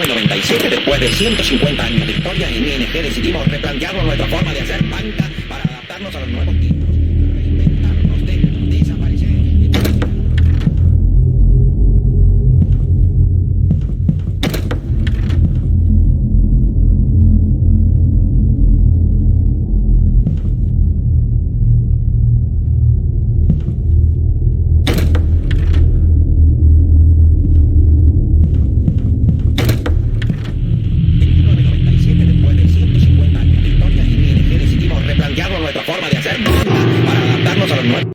1997, después de 150 años de historia, en ING decidimos replantearnos nuestra forma de hacer banca para adaptarnos a los nuevos tiempos. Reinventarnos, desaparecer. Nuestra forma de hacer para adaptarnos a los nuevos.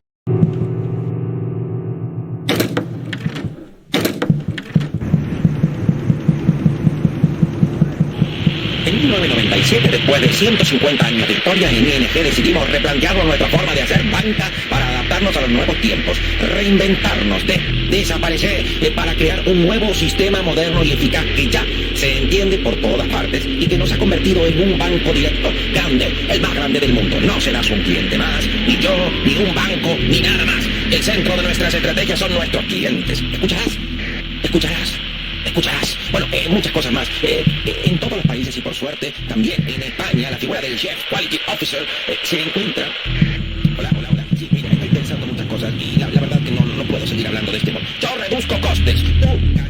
En 1997, después de 150 años de historia, en ING decidimos replantearnos nuestra forma de hacer banca para adaptarnos a los nuevos tiempos, reinventarnos, desaparecer para crear un nuevo sistema moderno y eficaz que ya se entiende por todas partes y que nos ha convertido en un banco directo, grande, el más grande del mundo. No serás un cliente más, ni yo, ni un banco, ni nada más. El centro de nuestras estrategias son nuestros clientes. ¿Escucharás? ¿Escucharás? Escucharás. Bueno, muchas cosas más. En todos los países y por suerte, también en España, la figura del Chief Quality Officer se encuentra... Hola. Sí, mira, estoy pensando muchas cosas y la verdad que no puedo seguir hablando de este modo. Yo reduzco costes. Tú ganas.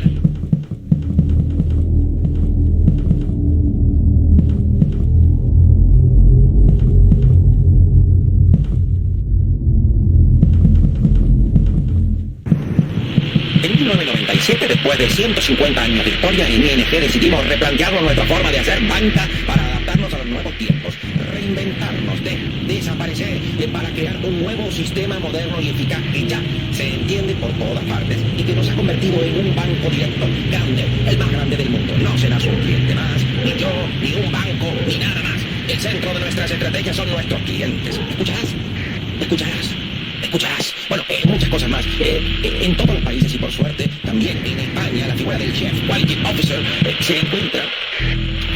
En 1997, después de 150 años de historia, en ING decidimos replantearnos nuestra forma de hacer banca para adaptarnos a los nuevos tiempos, reinventarnos, desaparecer para crear un nuevo sistema moderno y eficaz que ya se entiende por todas partes y que nos ha convertido en un banco directo, grande, el más grande del mundo. No serás un cliente más, ni yo, ni un banco, ni nada más. El centro de nuestras estrategias son nuestros clientes. ¿Escucharás? ¿Escucharás? Escucharás. Bueno, muchas cosas más. En todos los países y por suerte, también en España, la figura del Chief Quality Officer se encuentra...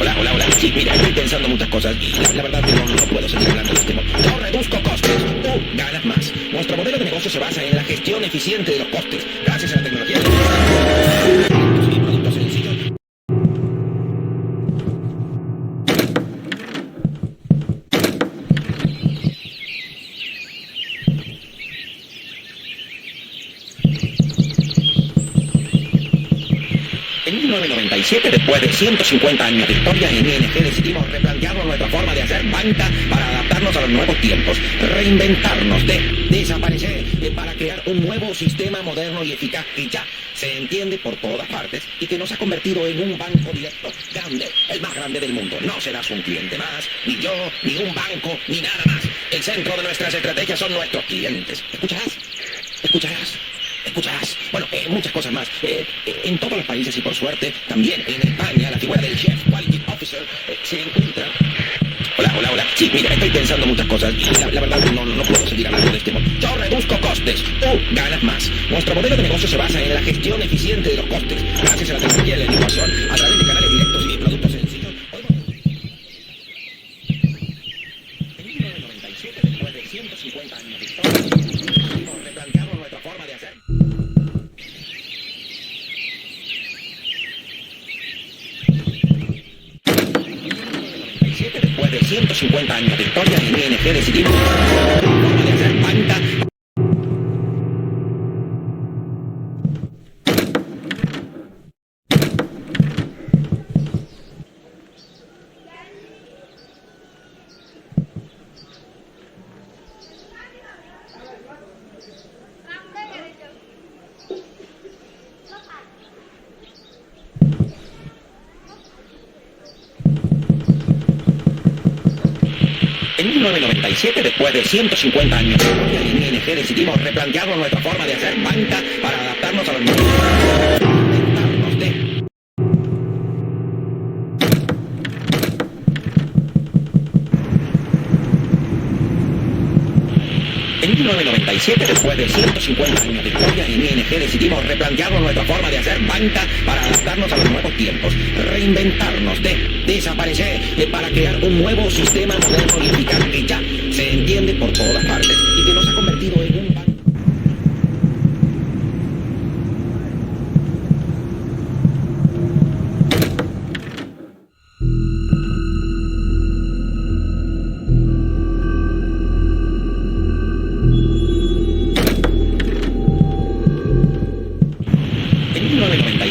Hola. Sí, mira, estoy pensando muchas cosas y la verdad que no puedo seguir hablando de este modo. Yo reduzco costes, tú ganas más. Nuestro modelo de negocio se basa en la gestión eficiente de los costes, gracias a la tecnología y productos sencillos. En 1997, después de 150 años de historia, en ING decidimos replantearnos nuestra forma de hacer banca para adaptarnos a los nuevos tiempos, reinventarnos, desaparecer para crear un nuevo sistema moderno y eficaz que ya se entiende por todas partes y que nos ha convertido en un banco directo, grande, el más grande del mundo. No serás un cliente más, ni yo, ni un banco, ni nada más. El centro de nuestras estrategias son nuestros clientes. ¿Escucharás? ¿Escucharás? Escucharás. Bueno, muchas cosas más. En todos los países y por suerte, también en España, la figura del Chief Quality Officer se encuentra... Hola. Sí, mira, estoy pensando muchas cosas y la verdad que no puedo seguir hablando de este modo. Yo reduzco costes, tú ganas más. Nuestro modelo de negocio se basa en la gestión eficiente de los costes, gracias a la tecnología y la innovación, a través de canales directos y productos sencillos. En 1997, después de 150 años de historia, decidimos replantearnos nuestra forma de hacer. Después de 150 años de historia, en ING decidimos forma de hacer banca. En 1997, después de 150 años de historia, en ING decidimos replantearnos nuestra forma de hacer banca para adaptarnos a los nuevos tiempos. En 1997, después de 150 años de historia, en ING decidimos replantearnos nuestra forma de hacer banca para adaptarnos a los nuevos tiempos, reinventarnos, desaparecer para crear un nuevo sistema moderno y eficaz que ya se entiende por todas partes y que nos ha convertido en un banco.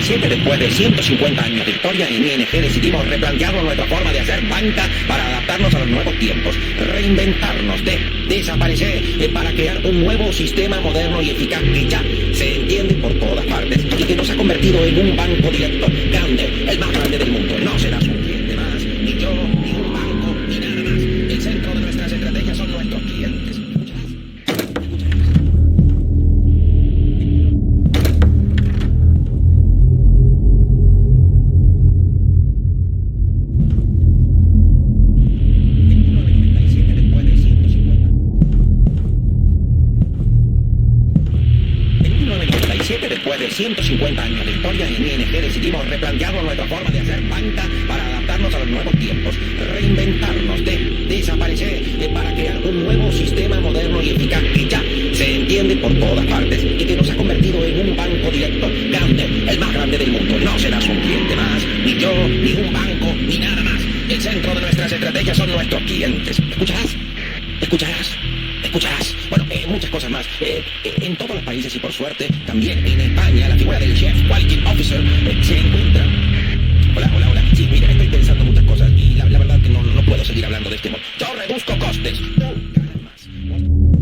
97, después de 150 años de historia, en ING decidimos replantearnos nuestra forma de hacer banca para adaptarnos a los nuevos tiempos, reinventarnos, desaparecer para crear un nuevo sistema moderno y eficaz que ya se entiende por todas partes y que nos ha convertido en un banco directo grande, el más grande del mundo. No serás un cliente más, ni yo, ni un banco, ni nada más. El centro de nuestras estrategias son nuestros clientes. Después de 150 años de historia, en ING decidimos replantearnos nuestra forma de hacer banca para adaptarnos a los nuevos tiempos, reinventarnos, desaparecer para crear un nuevo sistema moderno y eficaz que ya se entiende por todas partes y que nos ha convertido en un banco directo grande, el más grande del mundo. No serás un cliente más, ni yo, ni un banco, ni nada más. El centro de nuestras estrategias son nuestros clientes. ¿Escucharás? ¿Escucharás? Escucharás, bueno, muchas cosas más. En todos los países y por suerte, también en España, la figura del Chief Quality Officer se encuentra... Hola. Sí, mira, estoy pensando muchas cosas y la verdad que no puedo seguir hablando de este modo. Yo reduzco costes. Tú ganas más.